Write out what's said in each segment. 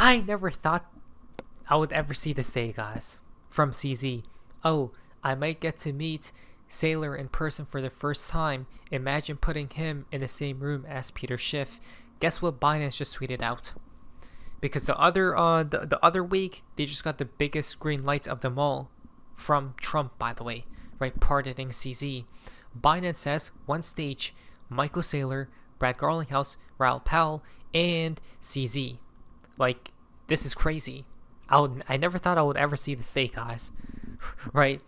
I never thought I would ever see this day, guys. From CZ. Oh, I might get to meet Saylor in person for the first time. Imagine putting him in the same room as Peter Schiff. Guess what Binance just tweeted out? Because the other week, they just got the biggest green light of them all. From Trump, by the way. Right, pardoning CZ. Binance says, one stage, Michael Saylor, Brad Garlinghouse, Raoul Pal, and CZ. Like, this is crazy. I never thought I would ever see this day, guys. Right?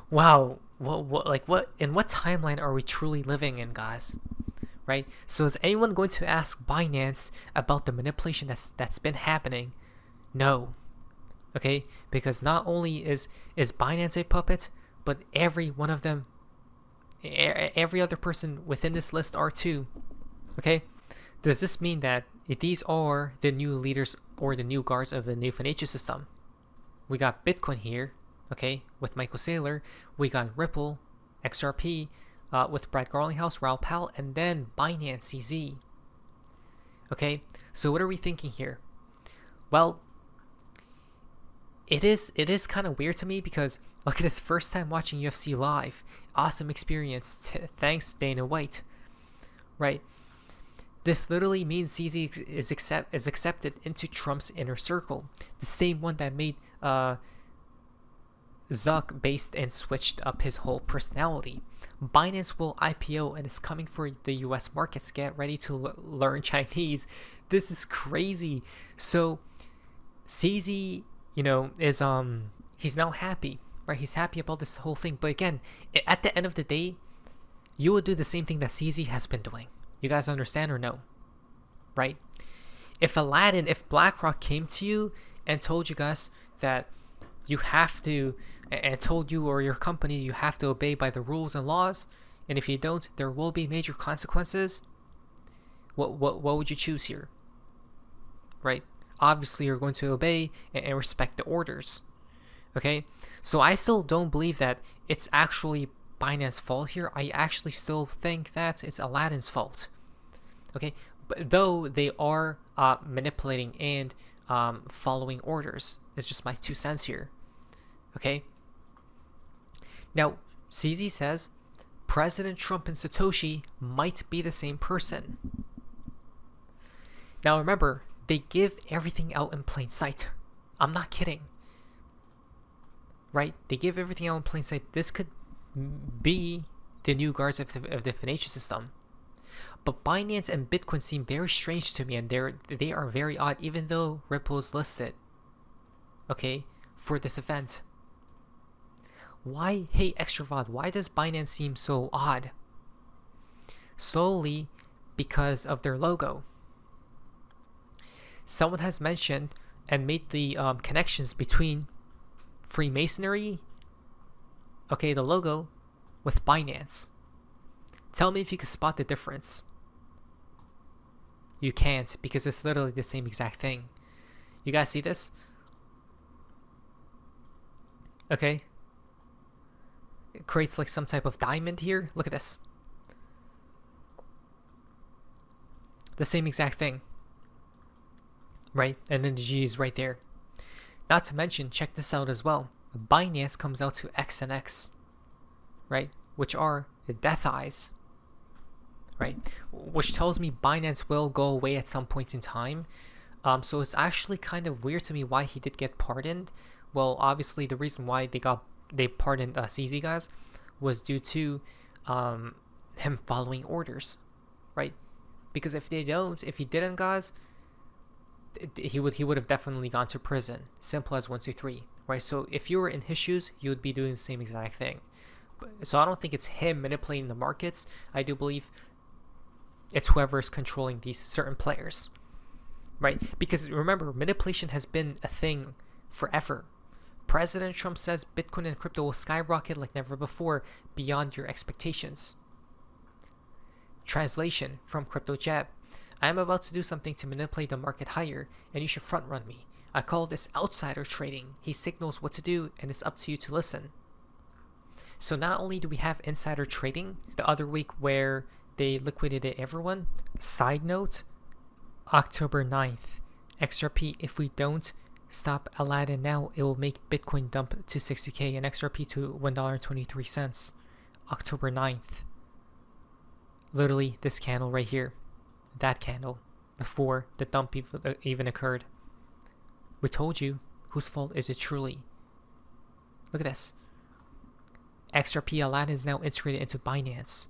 Wow. What in what timeline are we truly living in, guys? Right? So is anyone going to ask Binance about the manipulation that's been happening? No. Okay? Because not only is Binance a puppet, but every one of them, every other person within this list are too. Okay? Does this mean that these are the new leaders or the new guards of the new financial system? We got Bitcoin here, okay, with Michael Saylor. We got Ripple, XRP, with Brad Garlinghouse, Raoul Pal, and then Binance CZ. Okay, so what are we thinking here? Well, it is kind of weird to me because look at this, first time watching UFC live, awesome experience. Thanks Dana White, right? This literally means CZ is accepted into Trump's inner circle, the same one that made Zuck based and switched up his whole personality. Binance will IPO and is coming for the US markets. Get ready to learn Chinese. This is crazy. So CZ, is he's now happy, right? He's happy about this whole thing. But again, at the end of the day, you will do the same thing that CZ has been doing. You guys understand or no? Right? If BlackRock came to you and told you guys that you have to, and told you or your company you have to obey by the rules and laws, and if you don't, there will be major consequences, what would you choose here? Right? Obviously, you're going to obey and respect the orders. Okay? So I still don't believe that it's actually Binance's fault here. I actually still think that it's Aladdin's fault. Okay, but though they are manipulating and following orders, it's just my 2 cents here. Okay. Now CZ says President Trump and Satoshi might be the same person. Now remember, they give everything out in plain sight. I'm not kidding. Right? They give everything out in plain sight. This could be the new guards of the financial system. But Binance and Bitcoin seem very strange to me, and they are very odd, even though Ripple is listed. Okay, for this event. Why, hey Extravod, why does Binance seem so odd? Solely because of their logo. Someone has mentioned and made the connections between Freemasonry, okay, the logo, with Binance. Tell me if you can spot the difference. You can't, because it's literally the same exact thing. You guys see this? Okay. It creates like some type of diamond here. Look at this. The same exact thing. Right? And then the G is right there. Not to mention, check this out as well. Binance comes out to X and X. Right? Which are the death eyes. Right? Which tells me Binance will go away at some point in time. So it's actually kind of weird to me why he did get pardoned. Well, obviously the reason why they pardoned CZ guys was due to him following orders, right? Because if he didn't, guys, he would have definitely gone to prison. Simple as 1, 2, 3, right? So if you were in his shoes, you would be doing the same exact thing. So I don't think it's him manipulating the markets. I do believe it's whoever is controlling these certain players, right? Because remember, manipulation has been a thing forever. President Trump says Bitcoin and crypto will skyrocket like never before, beyond your expectations. Translation from Crypto Jab. I am about to do something to manipulate the market higher, and you should front run me. I call this outsider trading. He signals what to do, and it's up to you to listen. So not only do we have insider trading the other week where they liquidated everyone. Side note, October 9th, XRP, if we don't stop Aladdin now, it will make Bitcoin dump to 60k and XRP to $1.23. October 9th. Literally this candle right here. That candle. Before the dump even occurred. We told you. Whose fault is it truly? Look at this. XRP Aladdin is now integrated into Binance.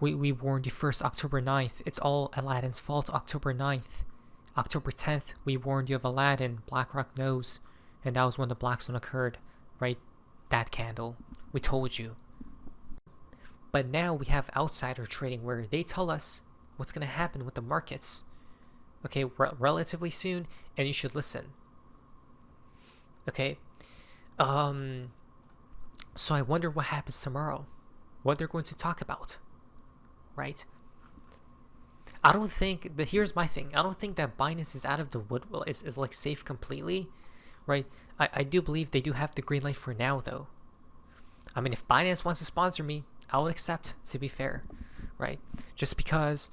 We warned you first, October 9th. It's all Aladdin's fault, October 9th. October 10th, we warned you of Aladdin. BlackRock knows. And that was when the black swan occurred. Right? That candle. We told you. But now we have outsider trading where they tell us what's going to happen with the markets. Okay, relatively soon, and you should listen. Okay? So I wonder what happens tomorrow. What they're going to talk about. Right? I don't think here's my thing. I don't think that Binance is out of the wood is like safe completely. Right? I do believe they do have the green light for now though. I mean, if Binance wants to sponsor me, I would accept, to be fair. Right? Just because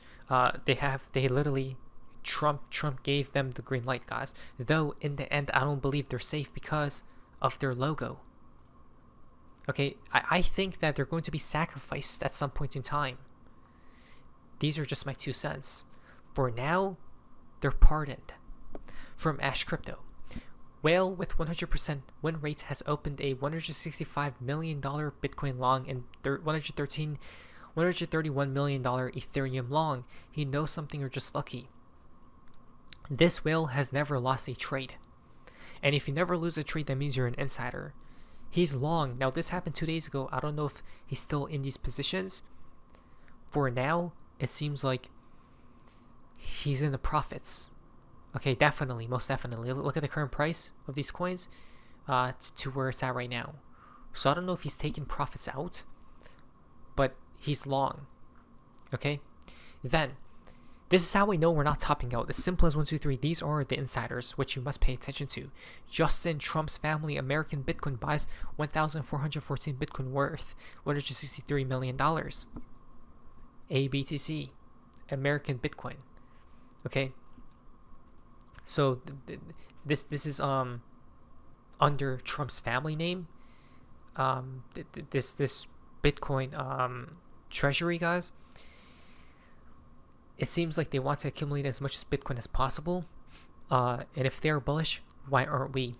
they literally Trump gave them the green light, guys. Though in the end I don't believe they're safe because of their logo. Okay, I think that they're going to be sacrificed at some point in time. These are just my 2 cents. For now, they're pardoned. From Ash Crypto. Whale with 100% win rate has opened a $165 million Bitcoin long and $131 million Ethereum long. He knows something or just lucky. This whale has never lost a trade. And if you never lose a trade, that means you're an insider. He's long. Now, this happened 2 days ago. I don't know if he's still in these positions. For now, it seems like he's in the profits. Okay, definitely, most definitely. Look at the current price of these coins to where it's at right now. So I don't know if he's taking profits out, but he's long. Okay? Then, this is how we know we're not topping out. As simple as 1, 2, 3. These are the insiders, which you must pay attention to. Justin Trump's family, American Bitcoin buys 1,414 Bitcoin worth $163 million. ABTC, American Bitcoin. Okay? So this is under Trump's family name. This Bitcoin treasury, guys. It seems like they want to accumulate as much as Bitcoin as possible. And if they're bullish, why aren't we?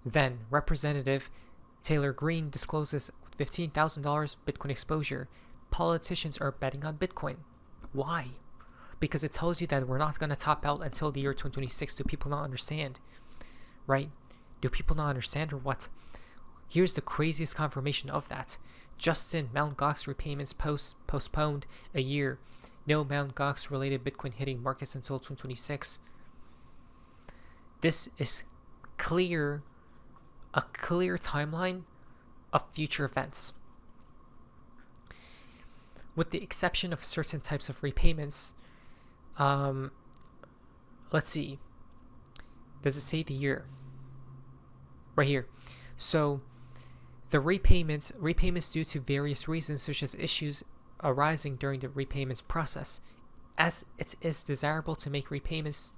Then Representative Taylor Greene discloses $15,000 Bitcoin exposure. Politicians are betting on Bitcoin. Why? Because it tells you that we're not going to top out until the year 2026. Do people not understand? Right? Do people not understand or what? Here's the craziest confirmation of that. Justin Mt. Gox repayments postponed a year. No Mt. Gox related Bitcoin hitting markets until 2026. This is a clear timeline of future events. With the exception of certain types of repayments, let's see. Does it say the year? Right here. So the repayments due to various reasons, such as issues arising during the repayments process. As it is desirable to make repayments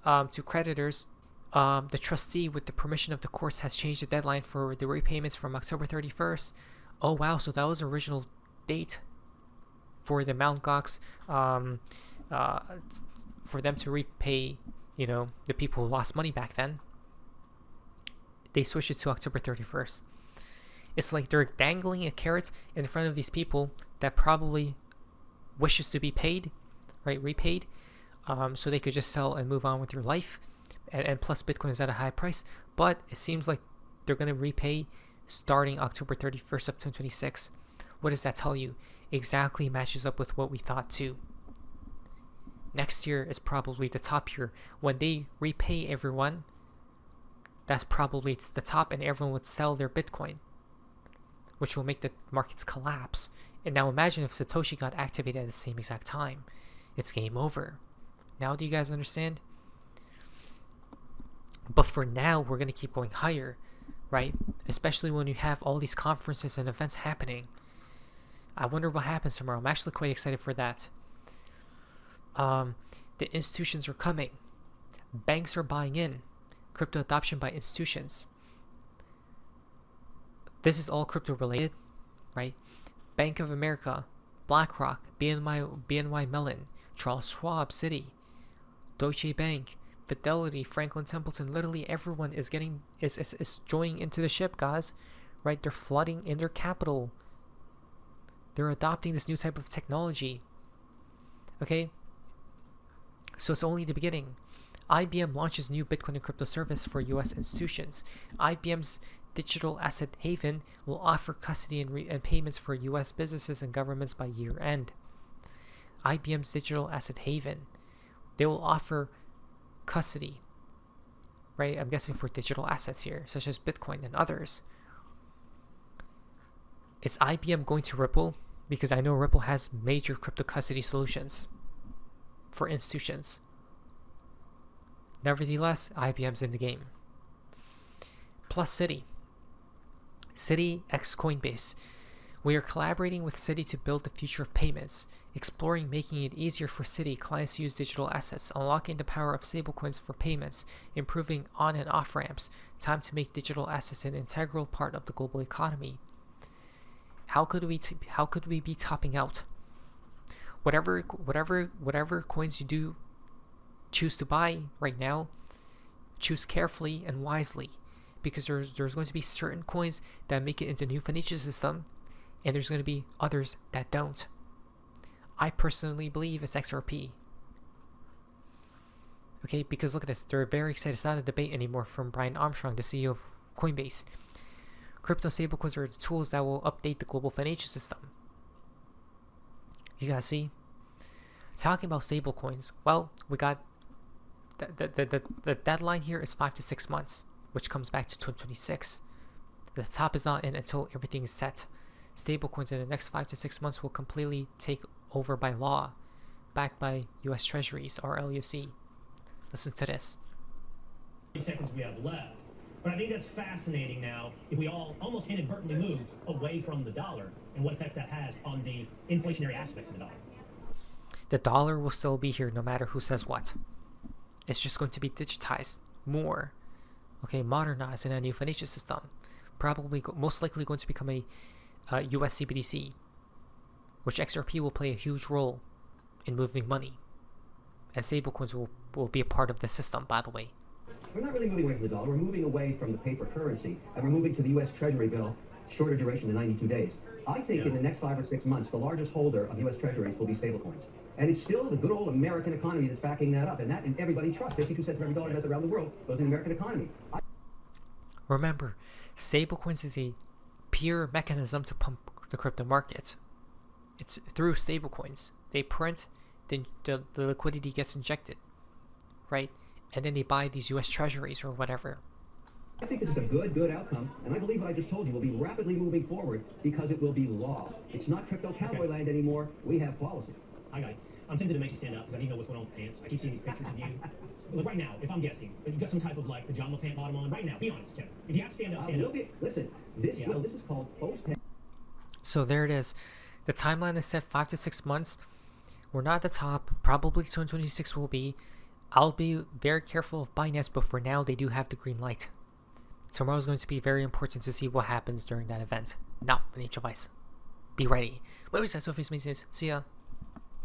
to creditors, the trustee, with the permission of the courts, has changed the deadline for the repayments from October 31st. Oh wow, so that was the original date for the Mt. Gox, for them to repay, the people who lost money back then. They switched it to October 31st. It's like they're dangling a carrot in front of these people that probably wishes to be paid, right? Repaid, so they could just sell and move on with your life. And plus, Bitcoin is at a high price. But it seems like they're going to repay starting October 31st of 2026. What does that tell you? Exactly matches up with what we thought too. Next year is probably the top year. When they repay everyone, that's probably the top, and everyone would sell their Bitcoin, which will make the markets collapse. And now imagine if Satoshi got activated at the same exact time. It's game over. Now do you guys understand? But for now, we're going to keep going higher, right? Especially when you have all these conferences and events happening. I wonder what happens tomorrow. I'm actually quite excited for that. The institutions are coming. Banks are buying in. Crypto adoption by institutions. This is all crypto related, right? Bank of America, BlackRock, BNY Mellon, Charles Schwab, Citi, Deutsche Bank, Fidelity, Franklin Templeton. Literally everyone is joining into the ship, guys. Right? They're flooding in their capital. They're adopting this new type of technology. Okay? So it's only the beginning. IBM launches new Bitcoin and crypto service for US institutions. IBM's digital asset haven will offer custody and payments for US businesses and governments by year end. IBM's digital asset haven. They will offer custody, right? I'm guessing for digital assets here, such as Bitcoin and others. Is IBM going to Ripple? Because I know Ripple has major crypto custody solutions for institutions. Nevertheless, IBM's in the game. Plus Citi. Citi x Coinbase. We are collaborating with Citi to build the future of payments, exploring making it easier for Citi clients to use digital assets, unlocking the power of stablecoins for payments, improving on and off ramps, time to make digital assets an integral part of the global economy. How could we be topping out? Whatever coins you do choose to buy right now, choose carefully and wisely, because there's going to be certain coins that make it into the new financial system, and there's going to be others that don't. I personally believe it's XRP. Okay, because look at this. They're very excited. It's not a debate anymore from Brian Armstrong, the CEO of Coinbase. Crypto stablecoins are the tools that will update the global financial system. You guys see? Talking about stablecoins, well, we got the deadline here is 5 to 6 months, which comes back to 2026. The top is not in until everything is set. Stablecoins in the next 5 to 6 months will completely take over by law, backed by U.S. Treasuries or LUC. Listen to this. 30 seconds we have left. But I think that's fascinating now if we all almost inadvertently move away from the dollar and what effects that has on the inflationary aspects of the dollar. The dollar will still be here no matter who says what. It's just going to be digitized more. Okay, modernized in a new financial system. Probably, most likely going to become a US CBDC, which XRP will play a huge role in moving money. And stablecoins will be a part of the system, by the way. We're not really moving away from the dollar. We're moving away from the paper currency, and we're moving to the U.S. Treasury bill, shorter duration than 92 days. I think in the next 5 or 6 months, the largest holder of U.S. Treasuries will be stablecoins. And it's still the good old American economy that's backing that up, and everybody trusts. 52 cents of every dollar invested around the world goes in the American economy. Remember, stablecoins is a pure mechanism to pump the crypto market. It's through stablecoins. They print, then the liquidity gets injected, right? And then they buy these U.S. treasuries or whatever. I think this is a good outcome, and I believe what I just told you will be rapidly moving forward because it will be law. It's not crypto cowboy land anymore. We have policy. I got it. I'm tempted to make you stand up because I need to know what's going on with pants. I keep seeing these pictures of you. Like right now, if I'm guessing, you've got some type of like pajama pant bottom on. Right now, be honest, Kevin. If you have to stand up, stand up. Listen, this is called post-pay. So there it is. The timeline is set 5 to 6 months. We're not at the top. Probably 2026 will be. I'll be very careful of Binance, but for now, they do have the green light. Tomorrow is going to be very important to see what happens during that event. Now, financial advice. Be ready. What was that? So, see ya.